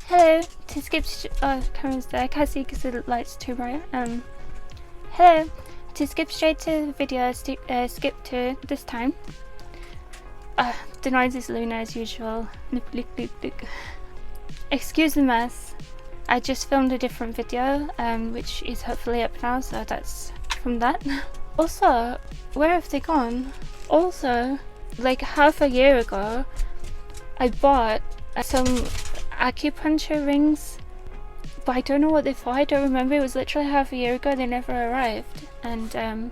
Hello, to skip Karen's there, I can't see because the light's too bright. Hello, to skip straight to the video, skip to this time. The noise is Luna as usual. Excuse the mess. I just filmed a different video, which is hopefully up now, so that's from that. Also, where have they gone? Also, like half a year ago, I bought some acupuncture rings, but I don't know what they're for. I don't remember. It was literally half a year ago. They never arrived, and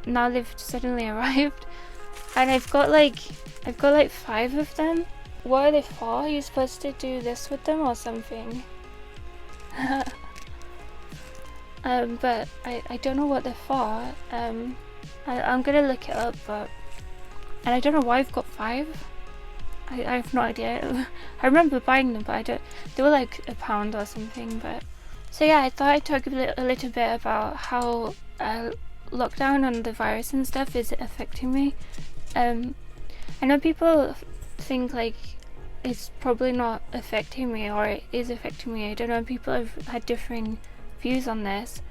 now they've suddenly arrived, and I've got like 5 of them. What are they for? Are you supposed to do this with them or something? But I don't know what they're for. I'm gonna look it up, and I don't know why I've got 5. I have no idea. I remember buying them, but they were like £1 or something. But so yeah, I thought I'd talk a little bit about how lockdown and the virus and stuff is affecting me. I know people think like it's probably not affecting me, or it is affecting me. I don't know. People have had differing views on this,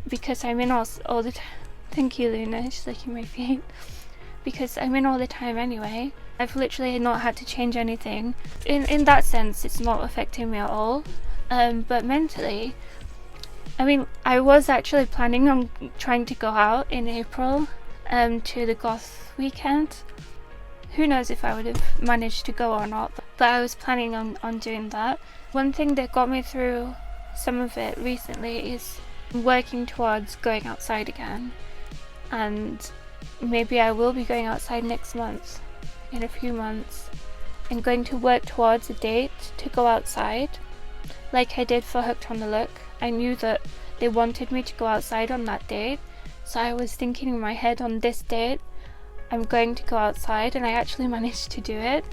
because I'm in all the time. Thank you, Luna. She's licking my feet. Because I'm in all the time anyway. I've literally not had to change anything. In that sense, it's not affecting me at all. But mentally, I mean, I was actually planning on trying to go out in April to the goth weekend. Who knows if I would have managed to go or not, but I was planning on doing that. One thing that got me through some of it recently is working towards going outside again. And maybe I will be going outside next month, in a few months, and going to work towards a date to go outside, like I did for Hooked on the Look. I knew that they wanted me to go outside on that date, so I was thinking in my head, on this date I'm going to go outside, and I actually managed to do it.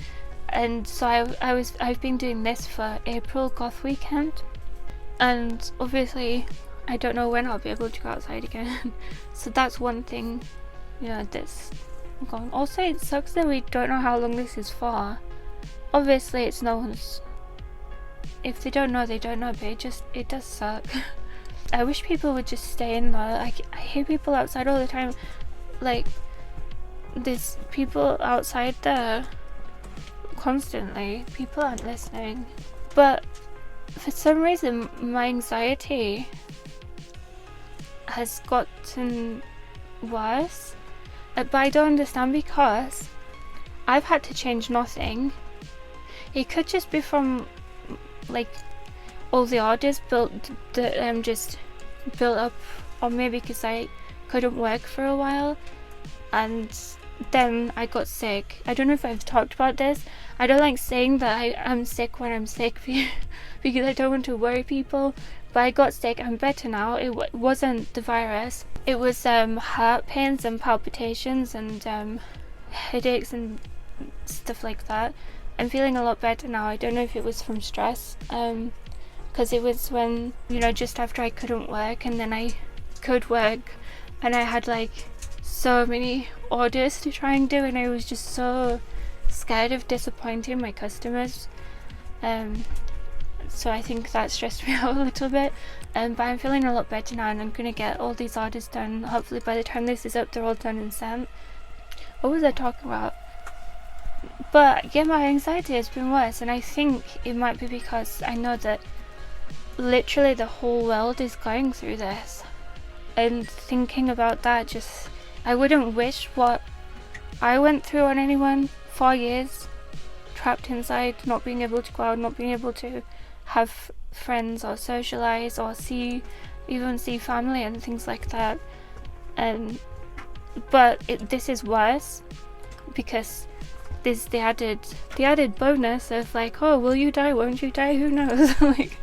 And so I've been doing this for April goth weekend, and obviously I don't know when I'll be able to go outside again. So that's one thing, you know, that's gone. Also, it sucks that we don't know how long this is for. Obviously it's no one's, if they don't know, they don't know, but it does suck. I wish people would just stay in there. I hear people outside all the time, like there's people outside there constantly. People aren't listening, but for some reason my anxiety has gotten worse. But I don't understand, because I've had to change nothing. It could just be from like all the orders that just built up on me because I couldn't work for a while, and then I got sick. I don't know if I've talked about this. I don't like saying that I'm sick when I'm sick because I don't want to worry people, but I got sick. I'm better now. It wasn't the virus. It was heart pains and palpitations and headaches and stuff like that. I'm feeling a lot better now. I don't know if it was from stress, because it was when, you know, just after I couldn't work, and then I could work, and I had like so many orders to try and do, and I was just so scared of disappointing my customers. So I think that stressed me out a little bit, but I'm feeling a lot better now, and I'm gonna get all these orders done. Hopefully by the time this is up, they're all done and sent. What was I talking about? But yeah, my anxiety has been worse, and I think it might be because I know that literally the whole world is going through this, and thinking about that, just I wouldn't wish what I went through on anyone. 4 years trapped inside, not being able to go out, not being able to have friends or socialize or even see family and things like that. But this is worse because there's the added bonus of like, oh, will you die, won't you die, who knows? Like,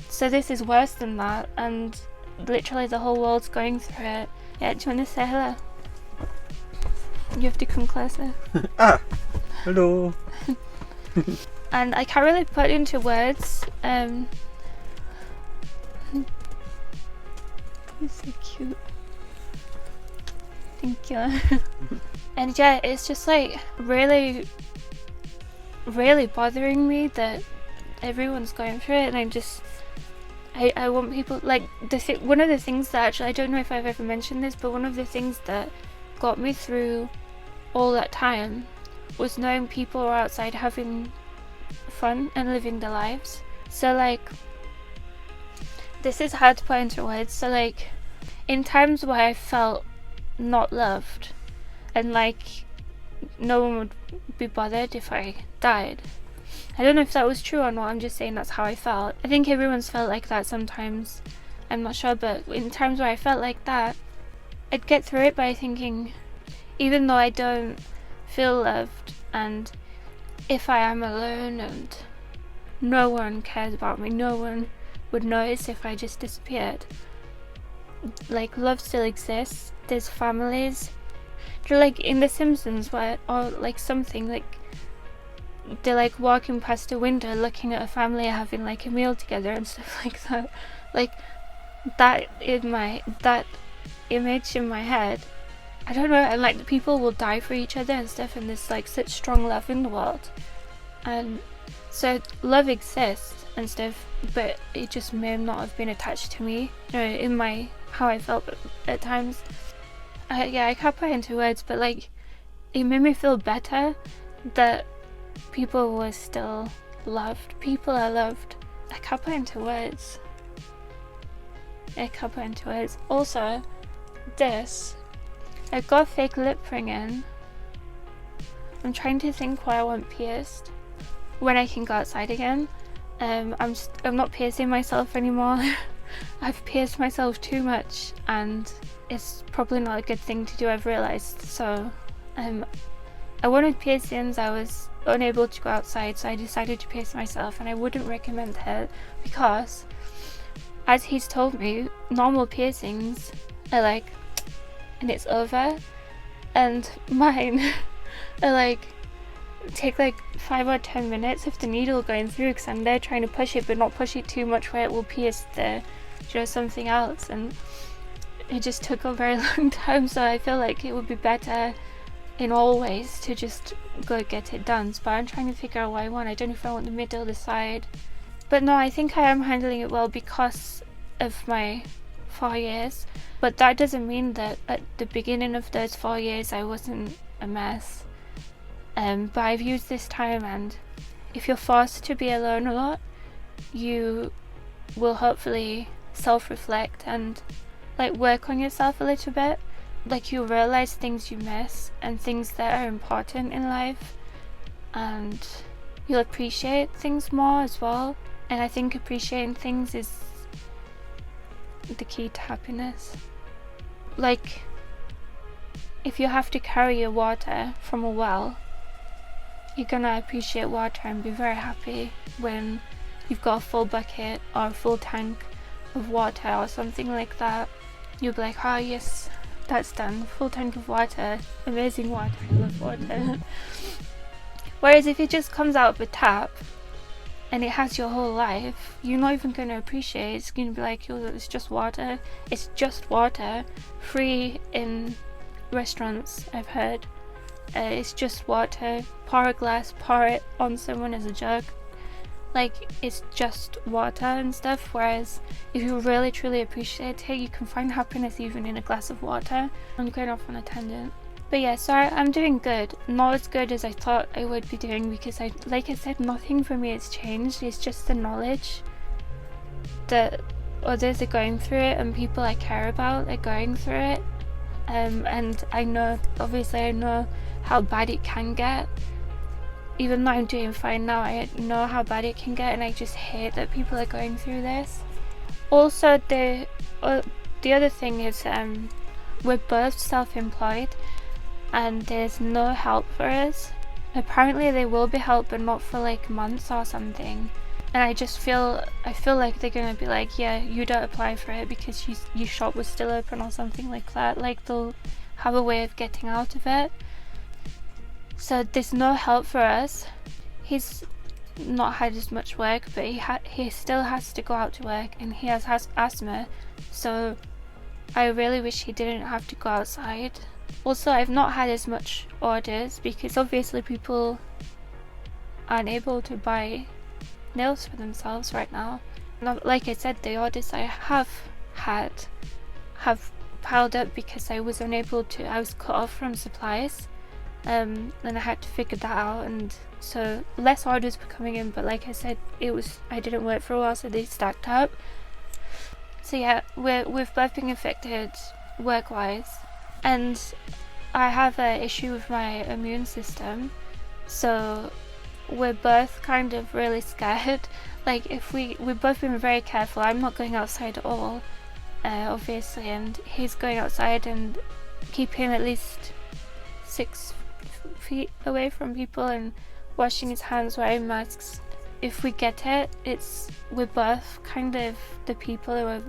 so this is worse than that, and literally the whole world's going through it. Yeah, do you want to say hello? You have to come closer. Hello. And I can't really put into words. He's so cute. Thank you. And yeah, it's just like really really bothering me that everyone's going through it, and I want people, like, one of the things that, actually, I don't know if I've ever mentioned this, but one of the things that got me through all that time was knowing people were outside having fun and living their lives. So, like, this is hard to put into words. So, like, in times where I felt not loved and like no one would be bothered if I died, I don't know if that was true or not, I'm just saying that's how I felt. I think everyone's felt like that sometimes, I'm not sure, but in times where I felt like that, I'd get through it by thinking, even though I don't feel loved, and if I am alone and no one cares about me, no one would notice if I just disappeared, like, love still exists. There's families, they're like in The Simpsons, where, or like something, like they're like walking past a window looking at a family having like a meal together and stuff like that. Like, that image in my head, I don't know, and like people will die for each other and stuff, and there's like such strong love in the world, and so love exists and stuff, but it just may not have been attached to me, you know, in my how I felt at times. I can't put it into words, but like, it made me feel better that people were still loved. People are loved. I can't put it into words. Also, I've got a fake lip ring in. I'm trying to think where I want pierced when I can go outside again. I'm not piercing myself anymore. I've pierced myself too much, and it's probably not a good thing to do, I've realised. So I wanted piercings, I was unable to go outside, so I decided to pierce myself, and I wouldn't recommend it because, as he's told me, normal piercings are like, and it's over, and mine are like, take like 5 or 10 minutes of the needle going through, because I'm there trying to push it but not push it too much where it will pierce the, you know, something else, and it just took a very long time. So I feel like it would be better in all ways to just go get it done. But I'm trying to figure out what I want. I don't know if I want the middle, the side, but no, I think I am handling it well because of my 4 years, but that doesn't mean that at the beginning of those 4 years I wasn't a mess. But I've used this time, and if you're forced to be alone a lot, you will hopefully self-reflect and like work on yourself a little bit. Like, you'll realize things you miss and things that are important in life, and you'll appreciate things more as well. And I think appreciating things is the key to happiness. Like, if you have to carry your water from a well, you're gonna appreciate water and be very happy when you've got a full bucket or a full tank of water or something like that. You'll be like, oh yes, that's done, full tank of water, amazing water, I love water. Whereas if it just comes out of a tap and it has your whole life, you're not even going to appreciate it. It's going to be like, oh, it's just water. It's just water, free in restaurants, I've heard. It's just water, pour a glass, pour it on someone as a jug. Like, it's just water and stuff. Whereas if you really truly appreciate it, you can find happiness even in a glass of water. I'm going off on a tangent, but yeah, sorry, I'm doing good. Not as good as I thought I would be doing, because like I said, nothing for me has changed. It's just the knowledge that others are going through it and people I care about are going through it. And I know, obviously I know how bad it can get. Even though I'm doing fine now, I know how bad it can get, and I just hate that people are going through this. Also, the other thing is, we're both self-employed and there's no help for us. Apparently there will be help, but not for like months or something. And I feel like they're gonna be like, yeah, you don't apply for it because your shop was still open or something like that. Like, they'll have a way of getting out of it. So there's no help for us. He's not had as much work, but he still has to go out to work, and he has asthma, so I really wish he didn't have to go outside. Also, I've not had as much orders because obviously people aren't able to buy nails for themselves right now. Like I said, the orders I have had have piled up because I was cut off from supplies, and I had to figure that out, and so less orders were coming in, but like I said, I didn't work for a while, so they stacked up. So yeah, we've both been affected work-wise, and I have an issue with my immune system, so we're both kind of really scared. Like, we've both been very careful. I'm not going outside at all, obviously, and he's going outside and keeping at least 6 feet away from people and washing his hands, wearing masks. If we get it, we're both kind of the people who are,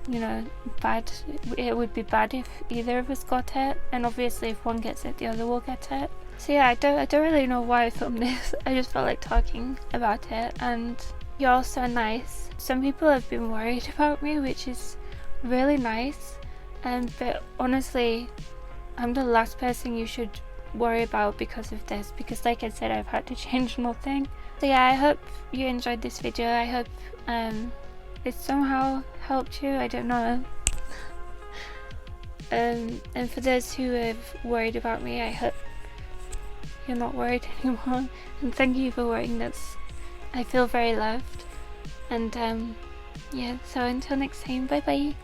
you know, bad. It would be bad if either of us got it, and obviously if one gets it, the other will get it. So yeah, I don't really know why I filmed this. I just felt like talking about it, and you're all so nice. Some people have been worried about me, which is really nice, but honestly, I'm the last person you should worry about because of this, because like I said, I've had to change nothing. So yeah, I hope you enjoyed this video. I hope it somehow helped you, I don't know. And for those who have worried about me, I hope you're not worried anymore, and thank you for wearing this. I feel very loved, and yeah, so until next time, bye bye.